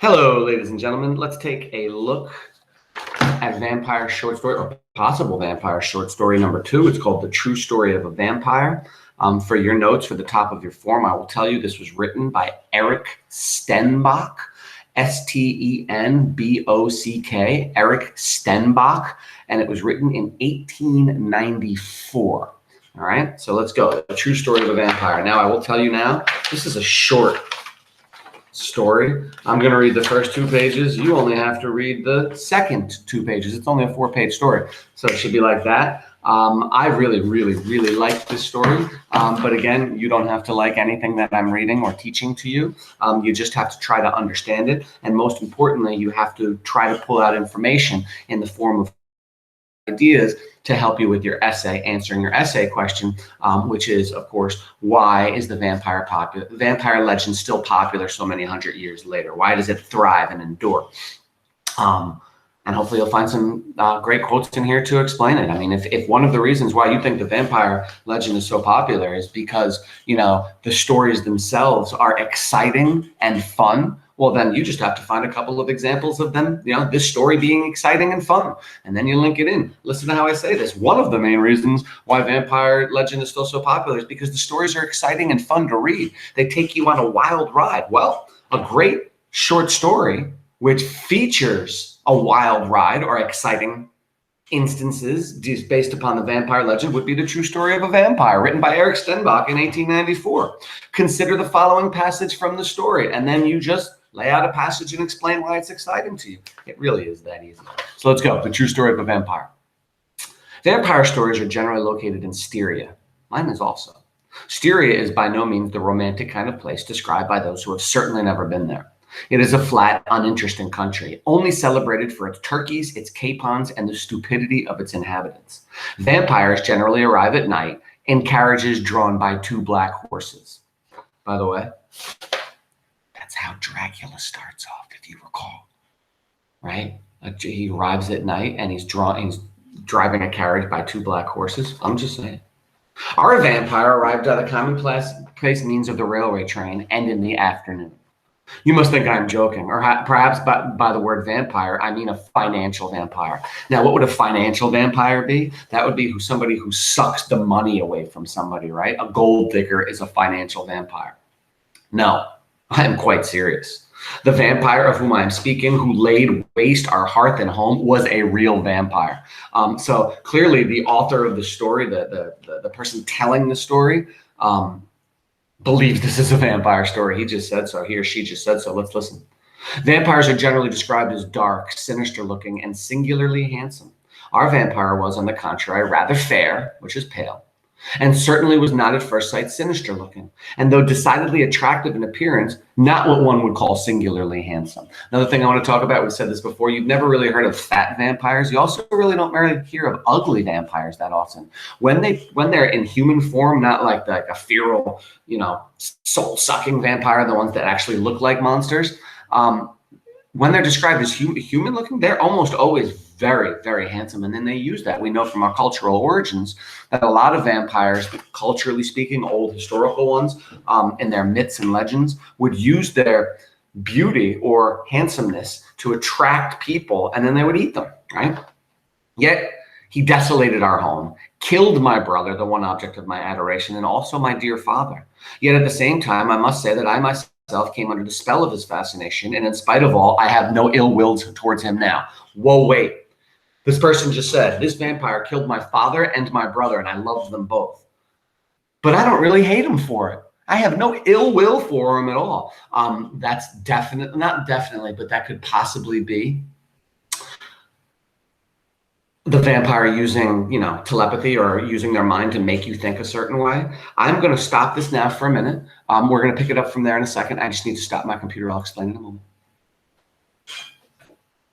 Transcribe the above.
Hello, ladies and gentlemen. Let's take a look at vampire short story, or possible vampire short story number 2. It's called The True Story of a Vampire. For your notes, for the top of your form, I will tell you this was written by Erich Steinbock, Stenbock, Erich Steinbock, and it was written in 1894. All right, so let's go. The True Story of a Vampire. Now, I will tell you now, this is a short story. I'm going to read the first 2 pages. You only have to read the second 2 pages. It's only a 4-page story, so it should be like that. I really like this story, but again, you don't have to like anything that I'm reading or teaching to you. You just have to try to understand it, and most importantly, you have to try to pull out information in the form of ideas to help you with your essay, answering your essay question, which is, of course, why is the vampire legend still popular so many hundred years later? Why does it thrive and endure? And hopefully you'll find some great quotes in here to explain it. I mean, if one of the reasons why you think the vampire legend is so popular is because, you know, the stories themselves are exciting and fun, well, then you just have to find a couple of examples of them, you know, this story being exciting and fun, and then you link it in. Listen to how I say this. One of the main reasons why vampire legend is still so popular is because the stories are exciting and fun to read. They take you on a wild ride. Well, a great short story which features a wild ride or exciting instances based upon the vampire legend would be The True Story of a Vampire, written by Erich Steinbock in 1894. Consider the following passage from the story, and then you just lay out a passage and explain why it's exciting to you. It really is that easy. So let's go. The True Story of a Vampire. Vampire stories are generally located in Styria. Mine is also. Styria is by no means the romantic kind of place described by those who have certainly never been there. It is a flat, uninteresting country, only celebrated for its turkeys, its capons, and the stupidity of its inhabitants. Vampires generally arrive at night in carriages drawn by 2 black horses. By the way, that's how Dracula starts off, if you recall, right? He arrives at night and he's driving a carriage by 2 black horses. I'm just saying. Our vampire arrived at the commonplace means of the railway train and in the afternoon. You must think I'm joking, or perhaps by the word vampire, I mean a financial vampire. Now, what would a financial vampire be? That would be somebody who sucks the money away from somebody, right? A gold digger is a financial vampire. No, I am quite serious. The vampire of whom I'm speaking, who laid waste our hearth and home, was a real vampire. So clearly the author of the story, the person telling the story, believes this is a vampire story. He just said so. He or she just said so. Let's listen. Vampires are generally described as dark, sinister looking, and singularly handsome. Our vampire was, on the contrary, rather fair, which is pale, and certainly was not at first sight sinister looking, and though decidedly attractive in appearance, not what one would call singularly handsome. Another thing I want to talk about, we said this before, you've never really heard of fat vampires. You also really don't really hear of ugly vampires that often. When they're in human form, not like a feral, you know, soul-sucking vampire, the ones that actually look like monsters, when they're described as human looking, they're almost always very handsome. And then they use that. We know from our cultural origins that a lot of vampires, culturally speaking, old historical ones, in their myths and legends, would use their beauty or handsomeness to attract people, and then they would eat them, right? Yet he desolated our home, killed my brother, the one object of my adoration, and also my dear father. Yet at the same time, I must say that I myself came under the spell of his fascination, and in spite of all, I have no ill will towards him now. Whoa, wait. This person just said, this vampire killed my father and my brother, and I loved them both. But I don't really hate him for it. I have no ill will for him at all. That's definitely, not definitely, but that could possibly be the vampire using, you know, telepathy or using their mind to make you think a certain way. I'm going to stop this now for a minute. We're going to pick it up from there in a second. I just need to stop my computer. I'll explain in a moment.